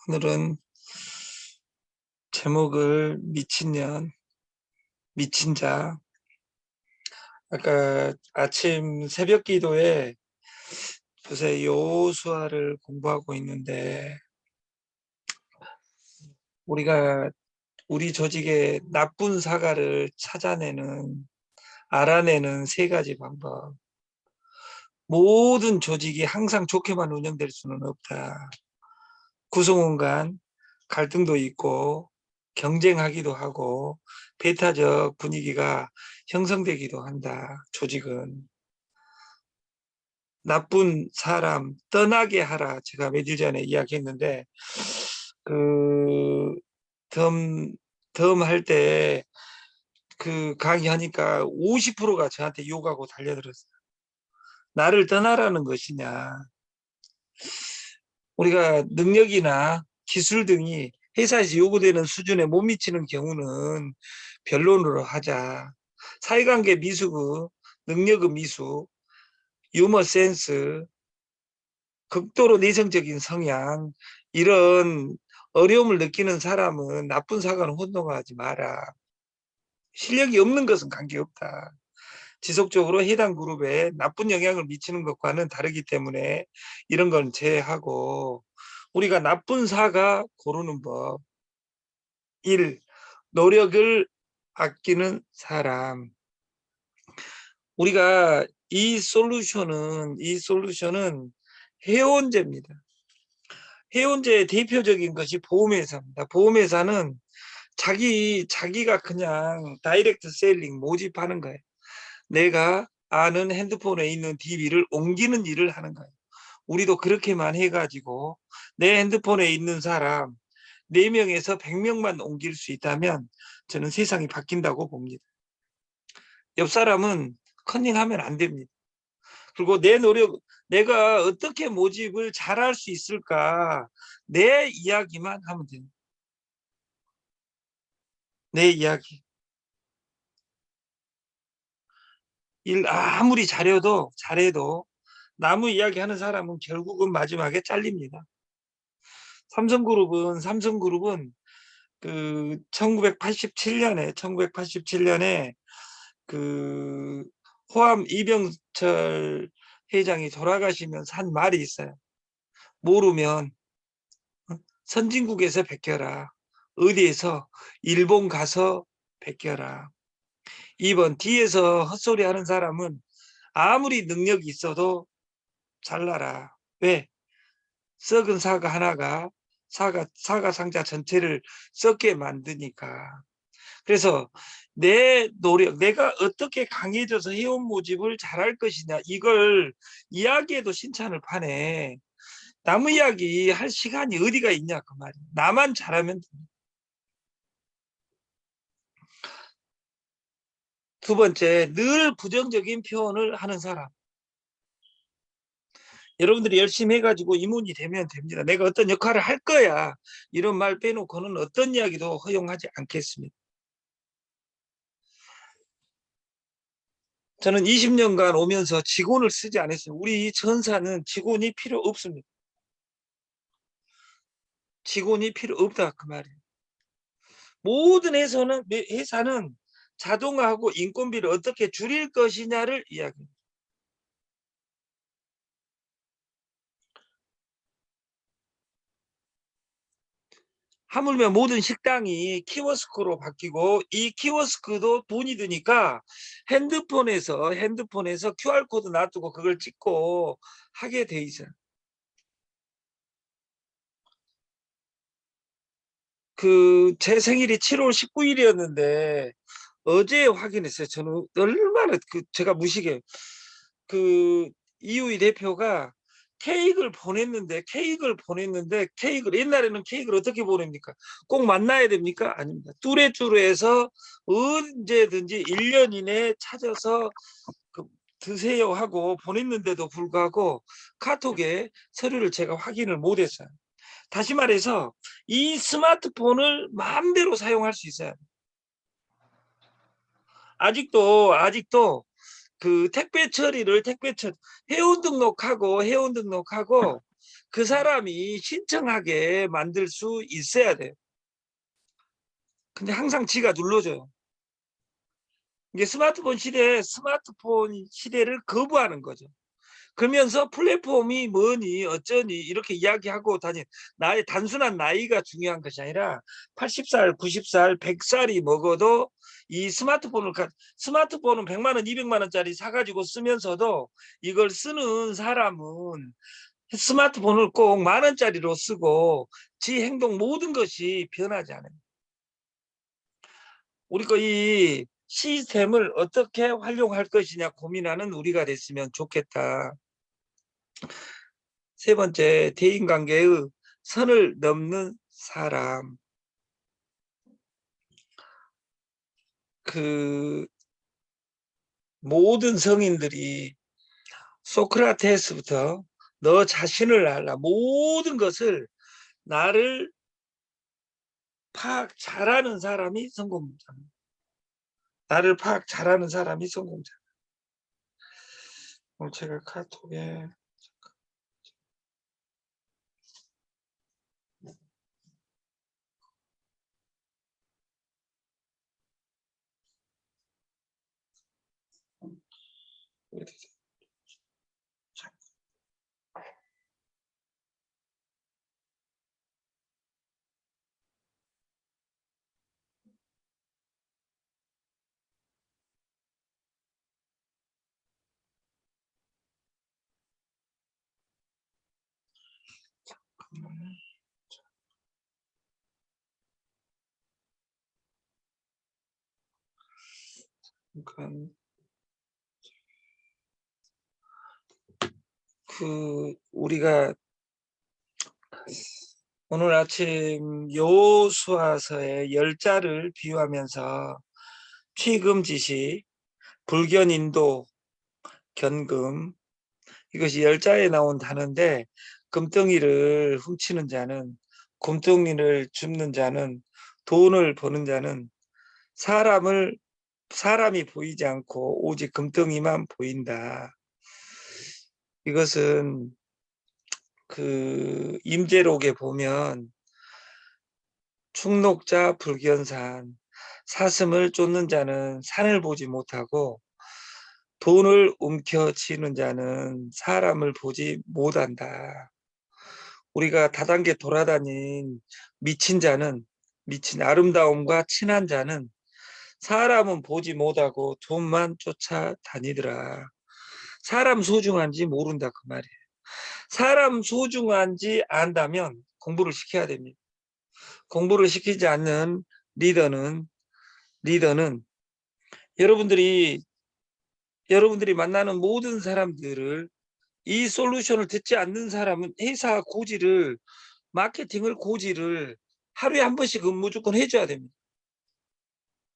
오늘은 제목을 미친년, 미친 자. 아까 아침 새벽 기도에 요새 여호수아를 공부하고 있는데 우리가 우리 조직의 나쁜 사과를 알아내는 세 가지 방법. 모든 조직이 항상 좋게만 운영될 수는 없다. 구성원 간 갈등도 있고 경쟁하기도 하고 배타적 분위기가 형성되기도 한다. 조직은 나쁜 사람 떠나게 하라. 제가 며칠 전에 이야기했는데 그 덤 할 때 그 강의하니까 50%가 저한테 욕하고 달려들었어요. 나를 떠나라는 것이냐. 우리가 능력이나 기술 등이 회사에서 요구되는 수준에 못 미치는 경우는 변론으로 하자. 사회관계 미숙, 능력은 미숙, 유머 센스, 극도로 내성적인 성향, 이런 어려움을 느끼는 사람은 나쁜 사과는 혼동하지 마라. 실력이 없는 것은 관계없다. 지속적으로 해당 그룹에 나쁜 영향을 미치는 것과는 다르기 때문에 이런 건 제외하고 우리가 나쁜 사과 고르는 법. 1. 노력을 아끼는 사람. 우리가 이 솔루션은 해운제입니다. 해운제의 대표적인 것이 보험회사입니다. 보험회사는 자기가 그냥 다이렉트 셀링 모집하는 거예요. 내가 아는 핸드폰에 있는 DB를 옮기는 일을 하는 거예요. 우리도 그렇게만 해가지고 내 핸드폰에 있는 사람 4명에서 100명만 옮길 수 있다면 저는 세상이 바뀐다고 봅니다. 옆 사람은 컨닝하면 안 됩니다. 그리고 내가 어떻게 모집을 잘할 수 있을까? 내 이야기만 하면 됩니다. 내 이야기. 일 아무리 잘해도 나무 이야기 하는 사람은 결국은 마지막에 잘립니다. 삼성그룹은 그 1987년에 그 호암 이병철 회장이 돌아가시면서 한 말이 있어요. 모르면 선진국에서 베껴라. 어디에서 일본 가서 베껴라. 2번 뒤에서 헛소리 하는 사람은 아무리 능력이 있어도 잘라라. 왜? 썩은 사과 하나가 사과 상자 전체를 썩게 만드니까. 그래서 내 노력, 내가 어떻게 강해져서 회원 모집을 잘할 것이냐, 이걸 이야기해도 신찬을 파네. 남 이야기 할 시간이 어디가 있냐, 그 말이야. 나만 잘하면 됩니다. 두 번째, 늘 부정적인 표현을 하는 사람. 여러분들이 열심히 해가지고 임원이 되면 됩니다. 내가 어떤 역할을 할 거야. 이런 말 빼놓고는 어떤 이야기도 허용하지 않겠습니다. 저는 20년간 오면서 직원을 쓰지 않았어요. 우리 전사는 직원이 필요 없습니다. 직원이 필요 없다 그 말이에요. 모든 회사는 자동화하고 인건비를 어떻게 줄일 것이냐를 이야기합니다. 하물며 모든 식당이 키오스크로 바뀌고 이 키오스크도 돈이 드니까 핸드폰에서 QR코드 놔두고 그걸 찍고 하게 돼 있어요. 제 생일이 7월 19일이었는데 어제 확인했어요. 저는 얼마나 제가 무식해. 그 이우이 대표가 케이크를 옛날에는 케이크를 어떻게 보냅니까? 꼭 만나야 됩니까? 아닙니다. 뚜레뚜레해서 언제든지 1년 이내에 찾아서 그 드세요 하고 보냈는데도 불구하고 카톡에 서류를 제가 확인을 못했어요. 다시 말해서 이 스마트폰을 마음대로 사용할 수 있어요. 아직도 그 택배 처리 회원 등록하고 그 사람이 신청하게 만들 수 있어야 돼요. 근데 항상 지가 눌러줘요. 이게 스마트폰 시대를 거부하는 거죠. 그러면서 플랫폼이 뭐니 어쩌니 이렇게 이야기하고 다니, 나의 단순한 나이가 중요한 것이 아니라 80살, 90살, 100살이 먹어도 이 스마트폰은 100만 원, 200만 원짜리 사가지고 쓰면서도 이걸 쓰는 사람은 스마트폰을 꼭 10,000원짜리로 쓰고 지 행동 모든 것이 변하지 않아요. 우리가 이 시스템을 어떻게 활용할 것이냐 고민하는 우리가 됐으면 좋겠다. 세 번째, 대인관계의 선을 넘는 사람. 그 모든 성인들이 소크라테스부터 너 자신을 알라, 모든 것을 나를 파악 잘하는 사람이 성공자입니다. 나를 파악 잘하는 사람이 성공자. 오늘 제가 카톡에 잠깐 우리가 오늘 아침 여호수아서의 10자를 비유하면서 피금 지시, 불견 인도, 견금, 이것이 10자에 나온 단어인데, 금덩이를 훔치는 자는, 곰덩이를 줍는 자는, 돈을 버는 자는 사람이 보이지 않고 오직 금덩이만 보인다. 이것은 임재록에 보면 충록자 불견산, 사슴을 쫓는 자는 산을 보지 못하고 돈을 움켜쥐는 자는 사람을 보지 못한다. 우리가 다단계 돌아다닌 미친 아름다움과 친한 자는 사람은 보지 못하고 돈만 쫓아다니더라. 사람 소중한지 모른다 그 말이에요. 사람 소중한지 안다면 공부를 시켜야 됩니다. 공부를 시키지 않는 리더는 여러분들이 만나는 모든 사람들을, 이 솔루션을 듣지 않는 사람은 마케팅을 고지를 하루에 한 번씩 무조건 해줘야 됩니다.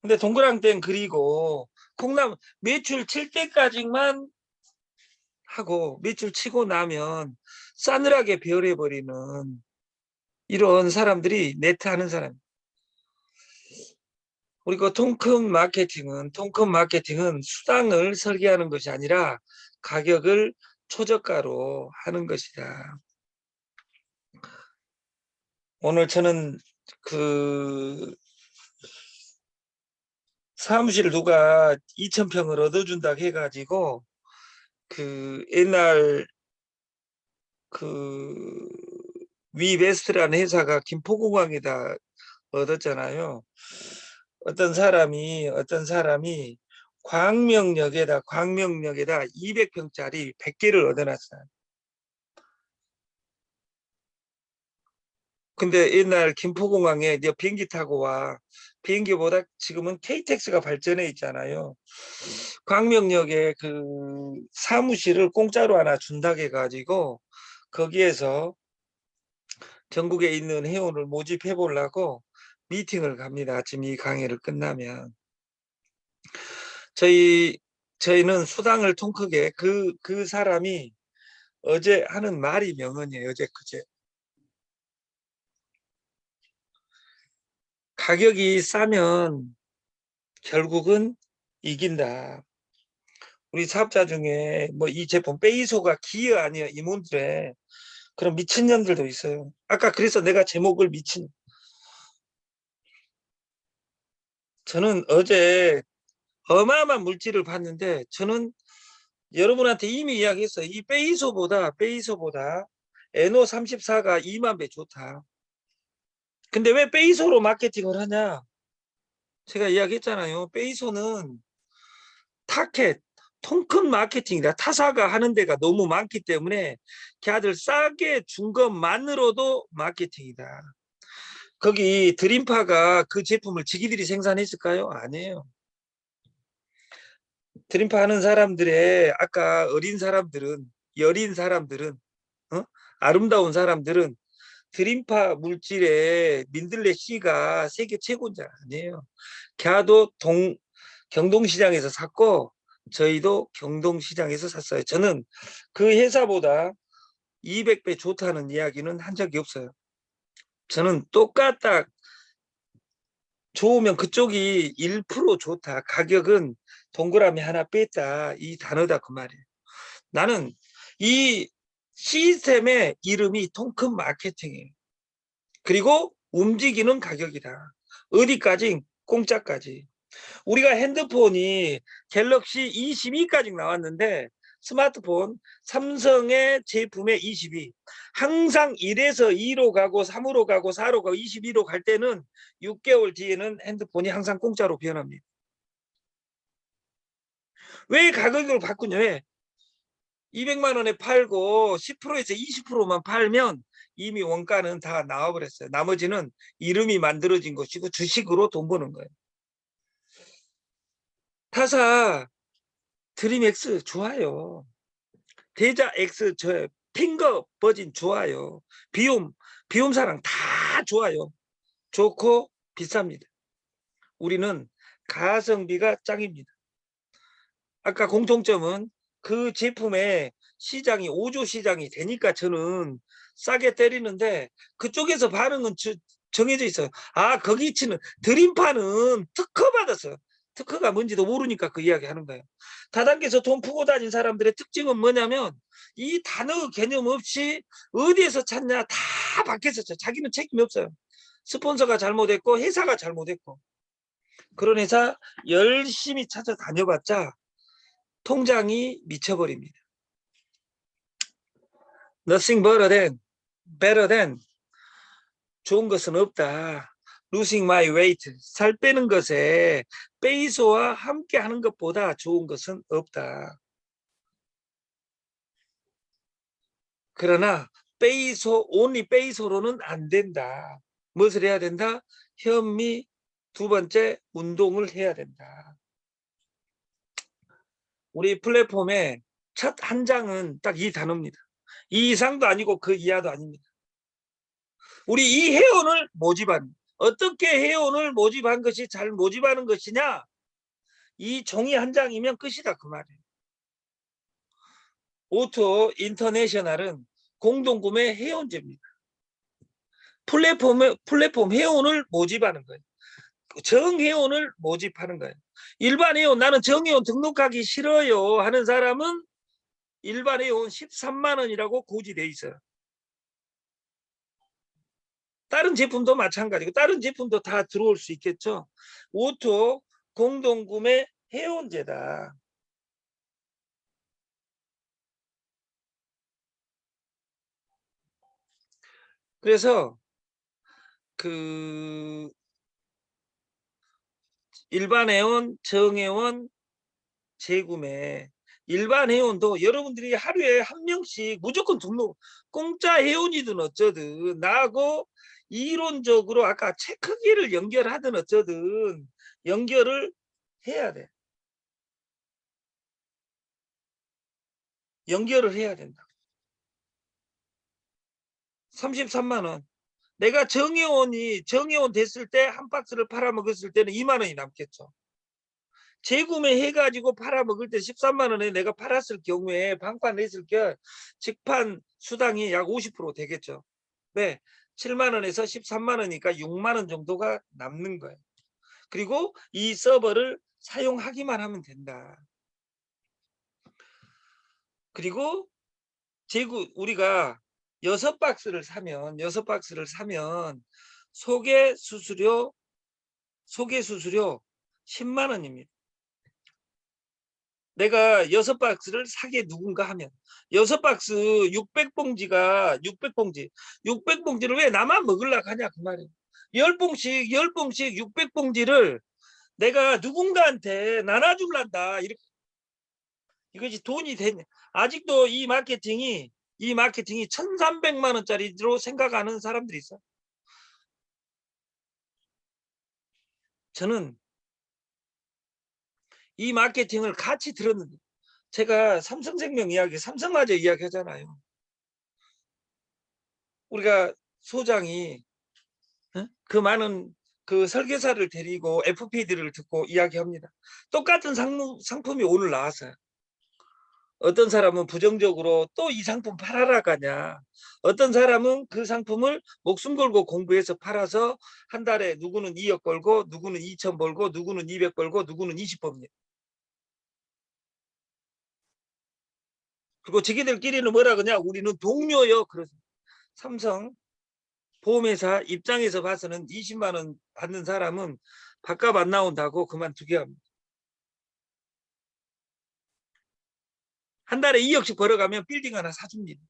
근데 동그랑땡 그리고 콩나물 매출 칠 때까지만 하고 매출 치고 나면 싸늘하게 배열해버리는 이런 사람들이 네트하는 사람. 우리가 통큰 마케팅은 수당을 설계하는 것이 아니라 가격을 최저가로 하는 것이다. 오늘 저는 사무실 누가 2,000평을 얻어준다고 해가지고 옛날 위베스트라는 회사가 김포공항에다 얻었잖아요. 어떤 사람이 광명역에다 200평짜리 100개를 얻어놨어요. 근데 옛날 김포공항에 이제 비행기 타고 와. 비행기보다 지금은 KTX가 발전해 있잖아요. 광명역에 사무실을 공짜로 하나 준다고 해가지고 거기에서 전국에 있는 회원을 모집해 보려고 미팅을 갑니다. 아침 이 강의를 끝나면. 저희는 수당을 통크게 그 사람이 어제 하는 말이 명언이에요. 어제 그제. 가격이 싸면 결국은 이긴다. 우리 사업자 중에 뭐 이 제품 페이소가 기어 아니에요. 이분들의 그런 미친년들도 있어요. 아까 그래서 내가 제목을 미친. 저는 어제 어마어마한 물질을 봤는데 저는 여러분한테 이미 이야기했어요. 이 페이소보다 NO34가 2만 배 좋다. 근데 왜 페이소로 마케팅을 하냐? 제가 이야기했잖아요. 페이소는 타켓, 통큰 마케팅이다. 타사가 하는 데가 너무 많기 때문에 걔들 싸게 준 것만으로도 마케팅이다. 거기 드림파가 그 제품을 지기들이 생산했을까요? 아니에요. 드림파 하는 사람들의 아까 여린 사람들은 어? 아름다운 사람들은 드림파 물질의 민들레 C가 세계 최고인 줄 아니에요. 걔도 경동시장에서 샀고 저희도 경동시장에서 샀어요. 저는 그 회사보다 200배 좋다는 이야기는 한 적이 없어요. 저는 똑같다. 좋으면 그쪽이 1% 좋다. 가격은 동그라미 하나 뺐다. 이 단어다 그 말이에요. 나는 이 시스템의 이름이 통큰 마케팅이에요. 그리고 움직이는 가격이다. 어디까지? 공짜까지. 우리가 핸드폰이 갤럭시 22까지 나왔는데 스마트폰 삼성의 제품의 22 항상 1에서 2로 가고 3으로 가고 4로 가고 22로 갈 때는 6개월 뒤에는 핸드폰이 항상 공짜로 변합니다. 왜 가격을 바꾸냐? 왜? 200만 원에 팔고 10%에서 20%만 팔면 이미 원가는 다 나와버렸어요. 나머지는 이름이 만들어진 것이고 주식으로 돈 버는 거예요. 타사 드림X 좋아요. 대자 X 저 핑거 버진 좋아요. 비움사랑 다 좋아요. 좋고 비쌉니다. 우리는 가성비가 짱입니다. 아까 공통점은 그 제품의 시장이 5조 시장이 되니까 저는 싸게 때리는데 그쪽에서 반응은 정해져 있어요. 아 거기 치는 드림파는 특허 받았어요. 특허가 뭔지도 모르니까 그 이야기 하는 거예요. 다단계에서 돈 푸고 다닌 사람들의 특징은 뭐냐면 이 단어 개념 없이 어디에서 찾냐 다 밖에서 쳐. 자기는 책임이 없어요. 스폰서가 잘못했고 회사가 잘못했고 그런 회사 열심히 찾아다녀봤자 통장이 미쳐버립니다. Nothing better than 좋은 것은 없다. Losing my weight 살 빼는 것에 페이소와 함께 하는 것보다 좋은 것은 없다. 그러나 only 페이소로는 안 된다. 무엇을 해야 된다? 현미 두 번째 운동을 해야 된다. 우리 플랫폼에 첫 한 장은 딱 이 단어입니다. 이 이상도 아니고 그 이하도 아닙니다. 우리 이 회원을 모집한 어떻게 회원을 모집한 것이 잘 모집하는 것이냐? 이 종이 한 장이면 끝이다 그 말이에요. 오토 인터내셔널은 공동구매 회원제입니다. 플랫폼 회원을 모집하는 거예요. 정회원을 모집하는 거예요. 일반 회원 나는 정회원 등록하기 싫어요 하는 사람은 일반 회원 13만 원이라고 고지돼 있어요. 다른 제품도 마찬가지고 다른 제품도 다 들어올 수 있겠죠. 오토 공동구매 회원제다. 그래서 그 일반 회원, 정회원, 재구매 일반 회원도 여러분들이 하루에 한 명씩 무조건 등록 공짜 회원이든 어쩌든 나하고 이론적으로 아까 체크기를 연결하든 어쩌든 연결을 해야 돼. 연결을 해야 된다. 33만 원. 내가 정회원 됐을 때 한 박스를 팔아먹었을 때는 2만 원이 남겠죠. 재구매해가지고 팔아먹을 때 13만 원에 내가 팔았을 경우에 방판했을 게 직판 수당이 약 50% 되겠죠. 네, 7만 원에서 13만 원이니까 6만 원 정도가 남는 거예요. 그리고 이 서버를 사용하기만 하면 된다. 그리고 우리가 6박스를 사면 6박스를 사면 소개 수수료 10만 원입니다. 내가 6박스를 사게 누군가 하면 6박스 600봉지가 600봉지를 왜 나만 먹으려고 하냐 그 말이에요. 10봉씩 600봉지를 내가 누군가한테 나눠줄란다. 이렇게 이것이 돈이 되냐. 아직도 이 마케팅이 1,300만 원짜리로 생각하는 사람들이 있어. 저는 이 마케팅을 같이 들었는데 제가 삼성생명 이야기, 삼성화재 이야기 하잖아요. 우리가 소장이 그 많은 그 설계사를 데리고 FPD를 듣고 이야기합니다. 똑같은 상품이 오늘 나왔어요. 어떤 사람은 부정적으로 또 이 상품 팔아라 가냐. 어떤 사람은 그 상품을 목숨 걸고 공부해서 팔아서 한 달에 누구는 2억 벌고 누구는 2천 벌고 누구는 200 벌고 누구는 20 법니다. 그리고 자기들끼리는 뭐라 그러냐. 우리는 동료요. 그래서 삼성 보험회사 입장에서 봐서는 20만 원 받는 사람은 밥값 안 나온다고 그만두게 합니다. 한 달에 2억씩 벌어가면 빌딩 하나 사줍니다.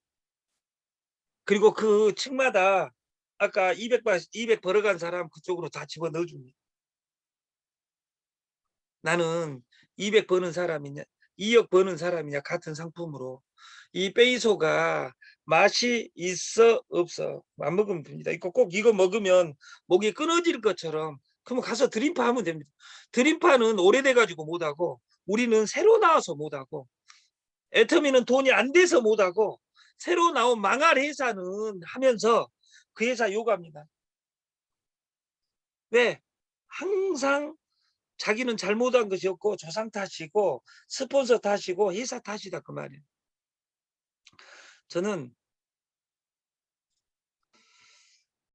그리고 그 층마다 아까 200 벌어간 사람 그쪽으로 다 집어넣어줍니다. 나는 200 버는 사람이냐 2억 버는 사람이냐 같은 상품으로 이 페이소가 맛이 있어 없어 안 먹으면 됩니다. 꼭 이거 먹으면 목이 끊어질 것처럼 그러면 가서 드림파 하면 됩니다. 드림파는 오래돼 가지고 못하고 우리는 새로 나와서 못하고 애터미는 돈이 안 돼서 못하고 새로 나온 망할 회사는 하면서 그 회사 요구합니다. 왜? 항상 자기는 잘못한 것이 없고 조상 탓이고 스폰서 탓이고 회사 탓이다 그 말이에요. 저는